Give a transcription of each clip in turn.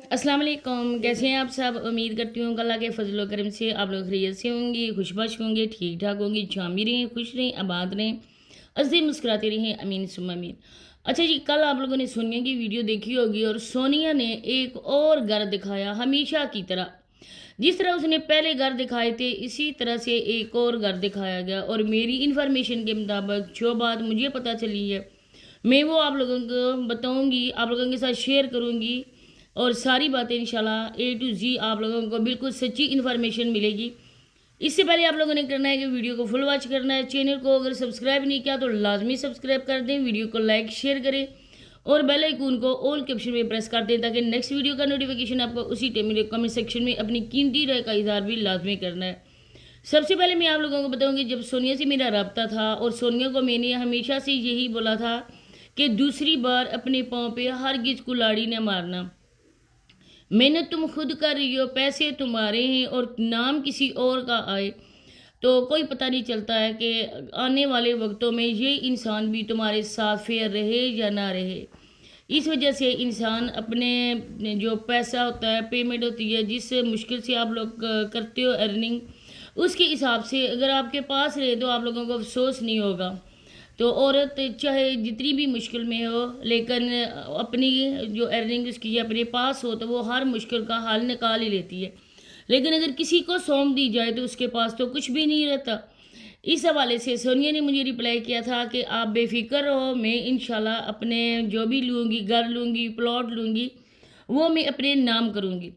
अस्सलाम वालेकुम। कैसे हैं आप सब? उम्मीद करती हूँ कि अल्लाह के फजल व करम से आप लोग खैरियत से होंगे, खुशबश होंगे, ठीक ठाक होंगे, जामी रहें, खुश रहें, आबाद रहें, हंसते मुस्कुराते रहें, अमीन सुम्मा अमीन। अच्छा जी, कल आप लोगों ने सोनिया की वीडियो देखी होगी और सोनिया ने एक और घर दिखाया हमेशा की तरह। जिस तरह उसने पहले घर दिखाए थे इसी तरह से एक और घर दिखाया गया, और मेरी इन्फॉर्मेशन के मुताबिक जो बात मुझे पता चली है मैं वो आप लोगों को बताऊंगी, आप लोगों के साथ शेयर करूंगी, और सारी बातें इंशाल्लाह ए टू जी आप लोगों को बिल्कुल सच्ची इन्फॉर्मेशन मिलेगी। इससे पहले आप लोगों ने करना है कि वीडियो को फुल वॉच करना है। चैनल को अगर सब्सक्राइब नहीं किया तो लाजमी सब्सक्राइब कर दें, वीडियो को लाइक शेयर करें और बेल आइकन को ऑल के ऑप्शन में प्रेस कर दें ताकि नेक्स्ट वीडियो का नोटिफिकेशन आपको उसी टाइम मिले। कमेंट सेक्शन में अपनी कीमती राय का इजहार भी लाजमी करना है। सबसे पहले मैं आप लोगों को बताऊंगी, जब सोनिया से मेरा रब्ता था और सोनिया को मैंने हमेशा से यही बोला था कि दूसरी बार अपने पाँव पे हरगिज कुल्हाड़ी न मारना। मेहनत तुम खुद कर रही हो, पैसे तुम्हारे हैं, और नाम किसी और का आए तो कोई पता नहीं चलता है कि आने वाले वक्तों में ये इंसान भी तुम्हारे साथ फेयर रहे या ना रहे। इस वजह से इंसान अपने जो पैसा होता है, पेमेंट होती है, जिस मुश्किल से आप लोग करते हो अर्निंग, उसके हिसाब से अगर आपके पास रहे तो आप लोगों को अफसोस नहीं होगा। तो औरत चाहे जितनी भी मुश्किल में हो लेकिन अपनी जो अर्निंग उसकी अपने पास हो तो वो हर मुश्किल का हल निकाल ही लेती है। लेकिन अगर किसी को सौंप दी जाए तो उसके पास तो कुछ भी नहीं रहता। इस हवाले से सोनिया ने मुझे रिप्लाई किया था कि आप बेफिक्र रहो, मैं इंशाल्लाह अपने जो भी लूँगी, घर लूँगी, प्लॉट लूँगी, वो मैं अपने नाम करूँगी।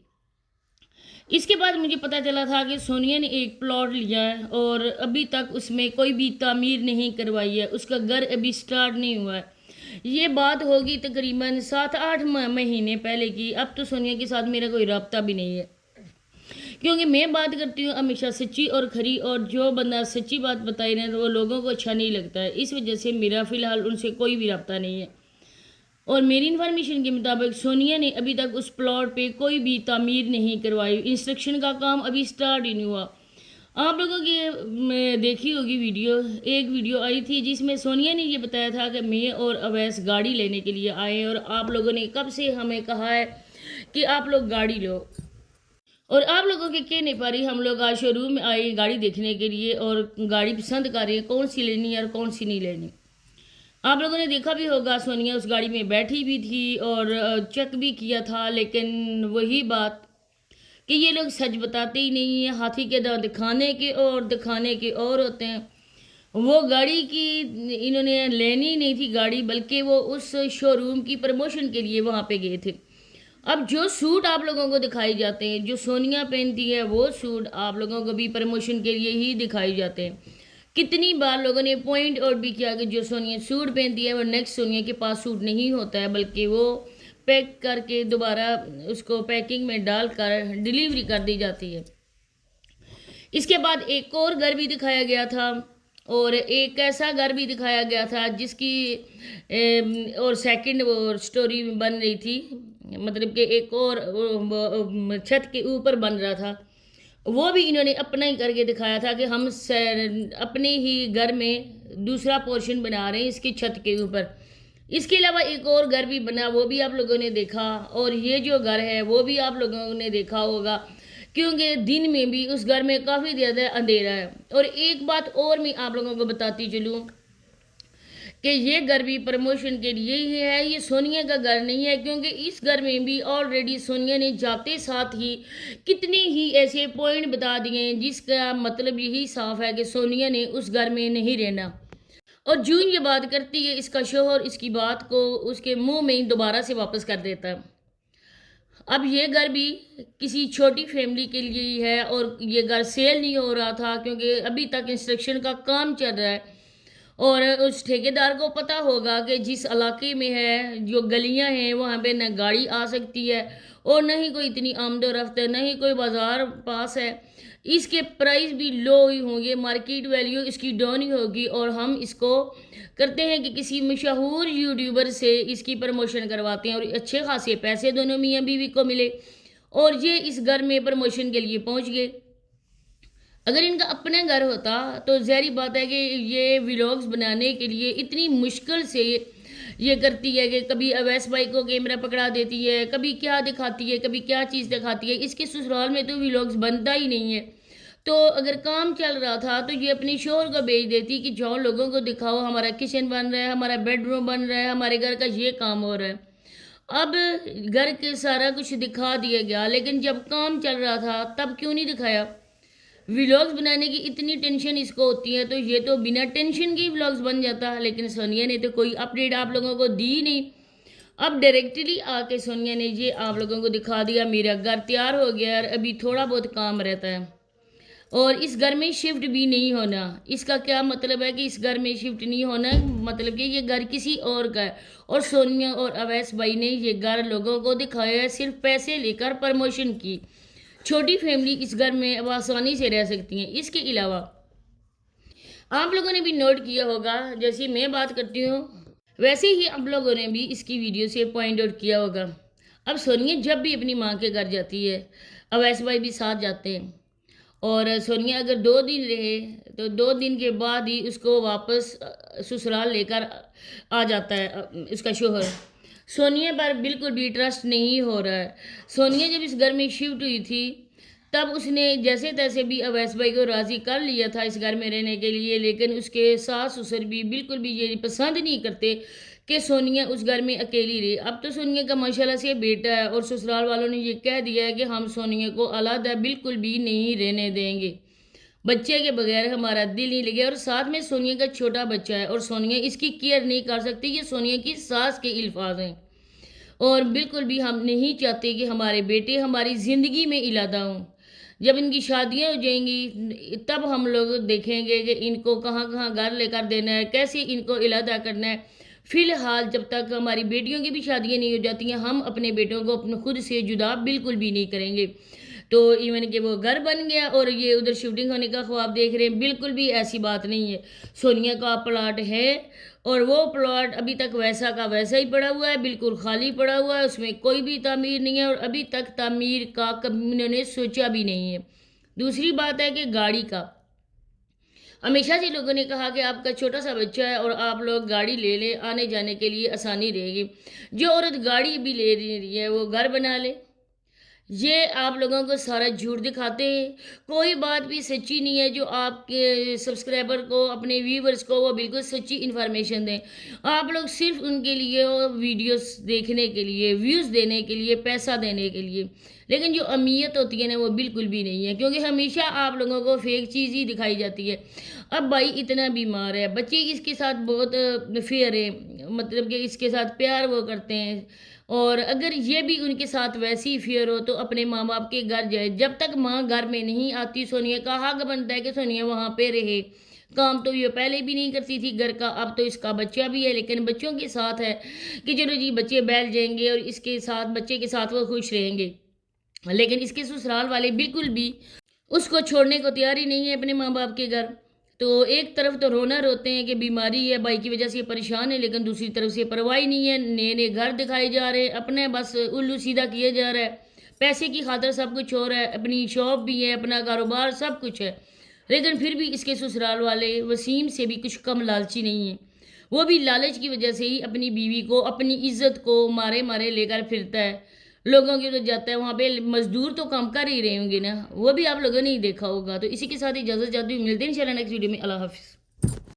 इसके बाद मुझे पता चला था कि सोनिया ने एक प्लॉट लिया है और अभी तक उसमें कोई भी तामीर नहीं करवाई है, उसका घर अभी स्टार्ट नहीं हुआ है। ये बात होगी तकरीबन 7-8 महीने पहले की। अब तो सोनिया के साथ मेरा कोई रब्ता भी नहीं है, क्योंकि मैं बात करती हूँ हमेशा सच्ची और खरी, और जो बंदा सच्ची बात बताए ना तो वो लोगों को अच्छा नहीं लगता है। इस वजह से मेरा फ़िलहाल उनसे कोई भी रब्ता नहीं है। और मेरी इन्फॉर्मेशन के मुताबिक सोनिया ने अभी तक उस प्लॉट पे कोई भी तामीर नहीं करवाई, इंस्ट्रक्शन का काम अभी स्टार्ट ही नहीं हुआ। आप लोगों की मैं देखी होगी वीडियो, एक वीडियो आई थी जिसमें सोनिया ने ये बताया था कि मैं और अवैस गाड़ी लेने के लिए आए, और आप लोगों ने कब से हमें कहा है कि आप लोग गाड़ी लो, और आप लोगों के कहने पर ही हम लोग आज शोरूम में आए गाड़ी देखने के लिए, और गाड़ी पसंद कर रहे हैं कौन सी लेनी है और कौन सी नहीं लेनी। आप लोगों ने देखा भी होगा सोनिया उस गाड़ी में बैठी भी थी और चेक भी किया था, लेकिन वही बात कि ये लोग सच बताते ही नहीं है। हाथी के दांत दिखाने के और दिखाने के और होते हैं। वो गाड़ी की इन्होंने लेनी ही नहीं थी गाड़ी, बल्कि वो उस शोरूम की प्रमोशन के लिए वहाँ पे गए थे। अब जो सूट आप लोगों को दिखाई जाते हैं, जो सोनिया पहनती है वो सूट आप लोगों को भी प्रमोशन के लिए ही दिखाई जाते हैं। कितनी बार लोगों ने पॉइंट आउट भी किया कि जो सोनिया सूट पहनती है वो नेक्स्ट सोनिया के पास सूट नहीं होता है, बल्कि वो पैक करके दोबारा उसको पैकिंग में डालकर डिलीवरी कर दी जाती है। इसके बाद एक और घर भी दिखाया गया था, और एक ऐसा घर भी दिखाया गया था जिसकी और सेकंड वो स्टोरी बन रही थी, मतलब कि एक और छत के ऊपर बन रहा था। वो भी इन्होंने अपना ही करके दिखाया था कि हम अपने ही घर में दूसरा पोर्शन बना रहे हैं इसकी छत के ऊपर। इसके अलावा एक और घर भी बना, वो भी आप लोगों ने देखा, और ये जो घर है वो भी आप लोगों ने देखा होगा, क्योंकि दिन में भी उस घर में काफ़ी ज़्यादा अंधेरा है। और एक बात और मैं आप लोगों को बताती चलूँ कि ये घर भी प्रमोशन के लिए ही है, ये सोनिया का घर नहीं है, क्योंकि इस घर में भी ऑलरेडी सोनिया ने जाते साथ ही कितने ही ऐसे पॉइंट बता दिए हैं जिसका मतलब यही साफ है कि सोनिया ने उस घर में नहीं रहना। और जून ये बात करती है इसका शोहर इसकी बात को उसके मुंह में ही दोबारा से वापस कर देता है। अब ये घर भी किसी छोटी फैमिली के लिए ही है, और ये घर सेल नहीं हो रहा था क्योंकि अभी तक इंस्ट्रक्शन का काम चल रहा है। और उस ठेकेदार को पता होगा कि जिस इलाके में है, जो गलियां हैं, वहाँ पे न गाड़ी आ सकती है और न ही कोई इतनी आमदोरफ्त है, न ही कोई बाज़ार पास है। इसके प्राइस भी लो ही होंगे, मार्केट वैल्यू इसकी डाउन ही होगी, और हम इसको करते हैं कि किसी मशहूर यूट्यूबर से इसकी प्रमोशन करवाते हैं और अच्छे खासे पैसे दोनों मियाँ बीवी को मिले, और ये इस घर में प्रमोशन के लिए पहुँच गए। अगर इनका अपना घर होता तो ज़ाहिर बात है कि ये व्लॉग्स बनाने के लिए इतनी मुश्किल से یہ کرتی ہے کہ کبھی اویس بھائی کو کیمرہ پکڑا دیتی ہے، کبھی کیا دکھاتی ہے، کبھی کیا چیز دکھاتی ہے. اس کے سسرال میں تو ویلاگز بنتا ہی نہیں ہے. تو اگر کام چل رہا تھا تو یہ اپنی شوہر کو بھیج دیتی کہ جاؤ لوگوں کو دکھاؤ ہمارا کچن بن رہا ہے، ہمارا بیڈ روم بن رہا ہے، ہمارے گھر کا یہ کام ہو رہا ہے. اب گھر کے سارا کچھ دکھا دیا گیا، لیکن جب کام چل رہا تھا تب کیوں نہیں دکھایا؟ ولاگز بنانے کی اتنی ٹینشن اس کو ہوتی ہے تو یہ تو بنا ٹینشن کی ولاگز بن جاتا ہے، لیکن سونیا نے تو کوئی اپڈیٹ آپ لوگوں کو دی نہیں. اب ڈائریکٹلی آ کے سونیا نے یہ آپ لوگوں کو دکھا دیا میرا گھر تیار ہو گیا اور ابھی تھوڑا بہت کام رہتا ہے اور اس گھر میں شفٹ بھی نہیں ہونا. اس کا کیا مطلب ہے کہ اس گھر میں شفٹ نہیں ہونا؟ مطلب کہ یہ گھر کسی اور کا ہے اور سونیا اور اویس بھائی نے یہ گھر لوگوں کو دکھایا ہے صرف پیسے لے کر، پرموشن کی. چھوٹی فیملی اس گھر میں اب آسانی سے رہ سکتی ہیں. اس کے علاوہ آپ لوگوں نے بھی نوٹ کیا ہوگا جیسے میں بات کرتی ہوں ویسے ہی آپ لوگوں نے بھی اس کی ویڈیو سے پوائنٹ آؤٹ کیا ہوگا. اب سونیا جب بھی اپنی ماں کے گھر جاتی ہے، اویس بھائی بھی ساتھ جاتے ہیں، اور سونیا اگر 2 دن رہے تو 2 دن کے بعد ہی اس کو واپس سسرال لے کر آ جاتا ہے اس کا شوہر. سونیا پر بالکل بھی ٹرسٹ نہیں ہو رہا ہے. سونیا جب اس گھر میں شفٹ ہوئی تھی تب اس نے جیسے تیسے بھی اویس بھائی کو راضی کر لیا تھا اس گھر میں رہنے کے لیے، لیکن اس کے ساس سسر بھی بالکل بھی یہ پسند نہیں کرتے کہ سونیا اس گھر میں اکیلی رہی. اب تو سونیا کا ماشاءاللہ سے بیٹا ہے اور سسرال والوں نے یہ کہہ دیا ہے کہ ہم سونیا کو علیحدہ بالکل بھی نہیں رہنے دیں گے، بچے کے بغیر ہمارا دل نہیں لگے. اور ساتھ میں سونیا کا چھوٹا بچہ ہے اور سونیا اس کی کیئر نہیں کر سکتی. یہ سونیا کی ساس کے الفاظ ہیں اور بالکل بھی ہم نہیں چاہتے کہ ہمارے بیٹے ہماری زندگی میں علیحدہ ہوں. جب ان کی شادیاں ہو جائیں گی تب ہم لوگ دیکھیں گے کہ ان کو کہاں کہاں گھر لے کر دینا ہے، کیسے ان کو علیحدہ کرنا ہے. فی الحال جب تک ہماری بیٹیوں کی بھی شادیاں نہیں ہو جاتی ہیں ہم اپنے بیٹوں کو اپنے خود سے جدا بالکل بھی نہیں کریں گے. تو ایون کہ وہ گھر بن گیا اور یہ ادھر شوٹنگ ہونے کا خواب دیکھ رہے ہیں، بالکل بھی ایسی بات نہیں ہے. سونیا کا پلاٹ ہے اور وہ پلاٹ ابھی تک ویسا کا ویسا ہی پڑا ہوا ہے، بالکل خالی پڑا ہوا ہے، اس میں کوئی بھی تعمیر نہیں ہے اور ابھی تک تعمیر کا کبھی انہوں نے سوچا بھی نہیں ہے. دوسری بات ہے کہ گاڑی کا ہمیشہ سے لوگوں نے کہا کہ آپ کا چھوٹا سا بچہ ہے اور آپ لوگ گاڑی لے لیں، آنے جانے کے لیے آسانی رہے گی. جو عورت گاڑی بھی لے رہی ہے وہ گھر بنا لے. یہ آپ لوگوں کو سارا جھوٹ دکھاتے ہیں، کوئی بات بھی سچی نہیں ہے. جو آپ کے سبسکرائبر کو، اپنے ویورز کو وہ بالکل سچی انفارمیشن دیں. آپ لوگ صرف ان کے لیے ویڈیوز دیکھنے کے لیے، ویوز دینے کے لیے، پیسہ دینے کے لیے، لیکن جو اہمیت ہوتی ہے نا وہ بالکل بھی نہیں ہے، کیونکہ ہمیشہ آپ لوگوں کو فیک چیز ہی دکھائی جاتی ہے. اب بھائی اتنا بیمار ہے، بچے اس کے ساتھ بہت فیئر ہے، مطلب کہ اس کے ساتھ پیار وہ کرتے ہیں، اور اگر یہ بھی ان کے ساتھ ویسی فیئر ہو تو اپنے ماں باپ کے گھر جائے. جب تک ماں گھر میں نہیں آتی سونیا کا حق بنتا ہے کہ سونیا وہاں پہ رہے. کام تو یہ پہلے بھی نہیں کرتی تھی گھر کا، اب تو اس کا بچہ بھی ہے لیکن بچوں کے ساتھ ہے کہ چلو جی بچے بیٹھ جائیں گے اور اس کے ساتھ بچے کے ساتھ وہ خوش رہیں گے. لیکن اس کے سسرال والے بالکل بھی اس کو چھوڑنے کو تیار ہی نہیں ہے اپنے ماں باپ کے گھر. تو ایک طرف تو رونا روتے ہیں کہ بیماری ہے، بھائی کی وجہ سے پریشان ہے، لیکن دوسری طرف سے پرواہ نہیں ہے. نئے نئے گھر دکھائے جا رہے ہیں، اپنے بس الو سیدھا کیے جا رہا ہے، پیسے کی خاطر سب کچھ ہو رہا ہے، اپنی شاپ بھی ہے، اپنا کاروبار سب کچھ ہے. لیکن پھر بھی اس کے سسرال والے وسیم سے بھی کچھ کم لالچی نہیں ہیں. وہ بھی لالچ کی وجہ سے ہی اپنی بیوی کو، اپنی عزت کو مارے مارے لے کر پھرتا ہے. لوگوں کی تو جاتا ہے وہاں پہ مزدور تو کام کر ہی رہے ہوں گے نا، وہ بھی آپ لوگوں نے ہی دیکھا ہوگا. تو اسی کے ساتھ اجازت چاہتی ہوں، ملتے ہیں انشاءاللہ نیکسٹ ویڈیو میں. اللہ حافظ.